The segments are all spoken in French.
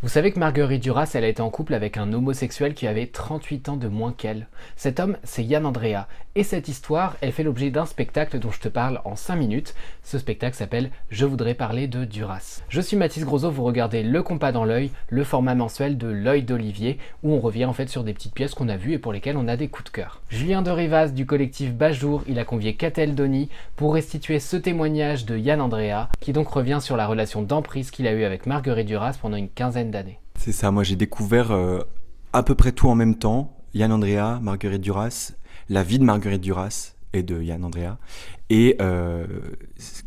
Vous savez que Marguerite Duras, elle a été en couple avec un homosexuel qui avait 38 ans de moins qu'elle. Cet homme, c'est Yann Andrea. Et cette histoire, elle fait l'objet d'un spectacle dont je te parle en 5 minutes. Ce spectacle s'appelle « Je voudrais parler de Duras ». Je suis Mathis Grosso, vous regardez Le Compas dans l'œil, le format mensuel de l'œil d'Olivier, où on revient en fait sur des petites pièces qu'on a vues et pour lesquelles on a des coups de cœur. Julien de Rivaz du collectif Bajour, il a convié Catel Doni pour restituer ce témoignage de Yann Andrea, qui donc revient sur la relation d'emprise qu'il a eue avec Marguerite Duras pendant une quinzaine d'années. C'est ça, moi j'ai découvert à peu près tout en même temps, Yann Andrea, Marguerite Duras, la vie de Marguerite Duras et de Yann Andrea, et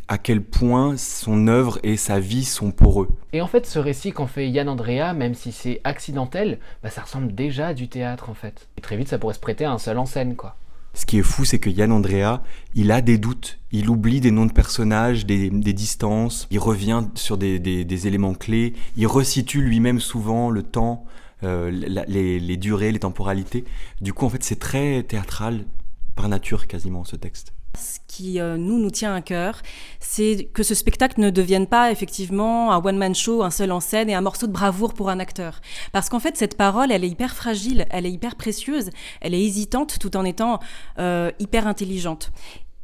à quel point son œuvre et sa vie sont poreux. Et en fait, ce récit qu'en fait Yann Andrea, même si c'est accidentel, ça ressemble déjà à du théâtre en fait. Et très vite, ça pourrait se prêter à un seul en scène, quoi. Ce qui est fou, c'est que Yann Andrea, il a des doutes, il oublie des noms de personnages, des distances, il revient sur des éléments clés, il resitue lui-même souvent le temps, les durées, les temporalités. Du coup, en fait, c'est très théâtral, par nature quasiment, ce texte. Ce qui nous tient à cœur, c'est que ce spectacle ne devienne pas effectivement un one-man show, un seul en scène et un morceau de bravoure pour un acteur. Parce qu'en fait, cette parole, elle est hyper fragile, elle est hyper précieuse, elle est hésitante tout en étant hyper intelligente.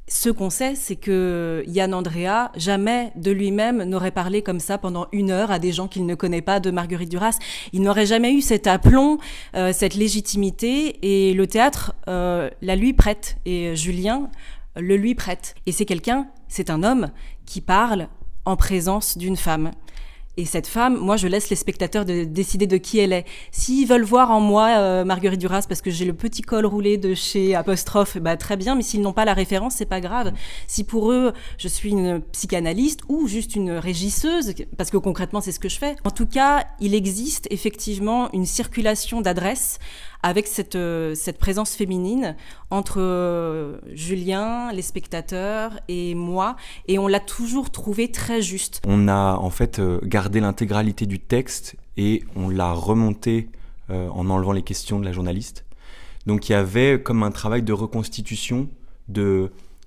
Ce qu'on sait, c'est que Yann Andrea, jamais de lui-même n'aurait parlé comme ça pendant 1 heure à des gens qu'il ne connaît pas de Marguerite Duras. Il n'aurait jamais eu cet aplomb, cette légitimité, et le théâtre la lui prête. Et Julien le lui prête. Et c'est un homme qui parle en présence d'une femme. Et cette femme, moi, je laisse les spectateurs décider de qui elle est. S'ils veulent voir en moi Marguerite Duras parce que j'ai le petit col roulé de chez Apostrophe, très bien, mais s'ils n'ont pas la référence, c'est pas grave. Si pour eux, je suis une psychanalyste ou juste une régisseuse, parce que concrètement, c'est ce que je fais. En tout cas, il existe effectivement une circulation d'adresses avec cette présence féminine entre Julien, les spectateurs et moi, et on l'a toujours trouvé très juste. On a en fait gardé l'intégralité du texte et on l'a remonté en enlevant les questions de la journaliste. Donc il y avait comme un travail de reconstitution,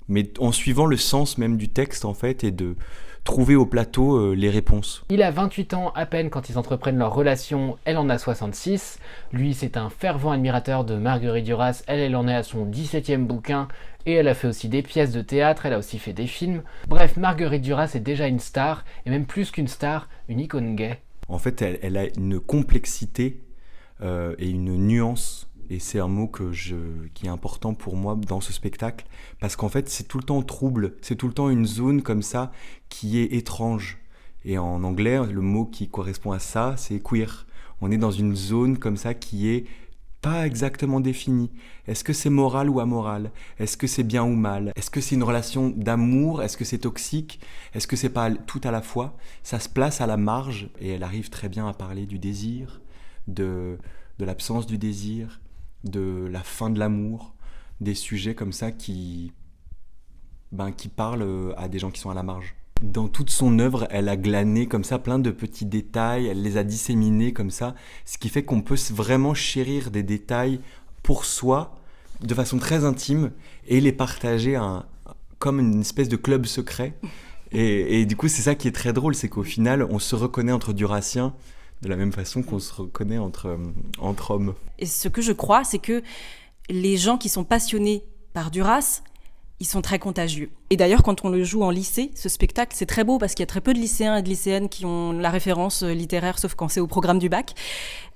mais en suivant le sens même du texte en fait, et de trouver au plateau les réponses. Il a 28 ans à peine quand ils entreprennent leur relation, elle en a 66. Lui, c'est un fervent admirateur de Marguerite Duras, elle en est à son 17e bouquin, et elle a fait aussi des pièces de théâtre, elle a aussi fait des films. Bref, Marguerite Duras est déjà une star, et même plus qu'une star, une icône gay. En fait, elle a une complexité et une nuance. Et c'est un mot qui est important pour moi dans ce spectacle, parce qu'en fait, c'est tout le temps trouble, c'est tout le temps une zone comme ça qui est étrange. Et en anglais, le mot qui correspond à ça, c'est queer. On est dans une zone comme ça qui est pas exactement définie. Est-ce que c'est moral ou amoral ? Est-ce que c'est bien ou mal ? Est-ce que c'est une relation d'amour ? Est-ce que c'est toxique ? Est-ce que c'est pas tout à la fois ? Ça se place à la marge, et elle arrive très bien à parler du désir, de l'absence du désir, de la fin de l'amour, des sujets comme ça qui parlent à des gens qui sont à la marge. Dans toute son œuvre, elle a glané comme ça plein de petits détails, elle les a disséminés comme ça, ce qui fait qu'on peut vraiment chérir des détails pour soi, de façon très intime, et les partager comme une espèce de club secret. Et du coup, c'est ça qui est très drôle, c'est qu'au final, on se reconnaît entre Durassiens, de la même façon qu'on se reconnaît entre hommes. Et ce que je crois, c'est que les gens qui sont passionnés par Duras, ils sont très contagieux. Et d'ailleurs, quand on le joue en lycée, ce spectacle, c'est très beau parce qu'il y a très peu de lycéens et de lycéennes qui ont la référence littéraire, sauf quand c'est au programme du bac.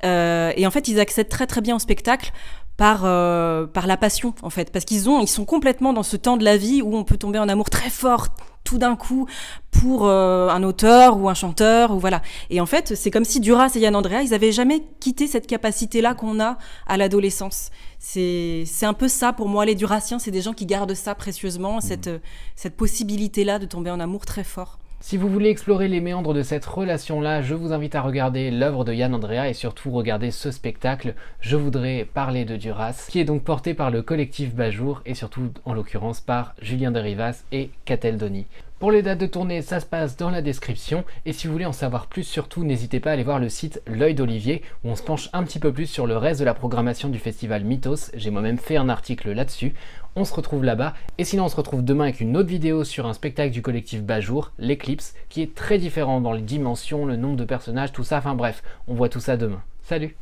Et en fait, ils accèdent très très bien au spectacle par la passion, en fait. Parce qu'ils sont complètement dans ce temps de la vie où on peut tomber en amour très fort, tout d'un coup, pour un auteur ou un chanteur, ou voilà. Et en fait, c'est comme si Duras et Yann Andrea, ils avaient jamais quitté cette capacité-là qu'on a à l'adolescence. C'est un peu ça, pour moi, les Durassiens, c'est des gens qui gardent ça précieusement, cette possibilité-là de tomber en amour très fort. Si vous voulez explorer les méandres de cette relation-là, je vous invite à regarder l'œuvre de Yann Andrea et surtout regarder ce spectacle « Je voudrais parler de Duras » qui est donc porté par le collectif Bajour et surtout en l'occurrence par Julien de Rivaz et Catel Doni. Pour les dates de tournée, ça se passe dans la description et si vous voulez en savoir plus surtout, n'hésitez pas à aller voir le site L'œil d'Olivier où on se penche un petit peu plus sur le reste de la programmation du festival Mythos. J'ai moi-même fait un article là-dessus. On se retrouve là-bas. Et sinon, on se retrouve demain avec une autre vidéo sur un spectacle du collectif Bajour, l'Eclipse, qui est très différent dans les dimensions, le nombre de personnages, tout ça. Enfin bref, on voit tout ça demain. Salut!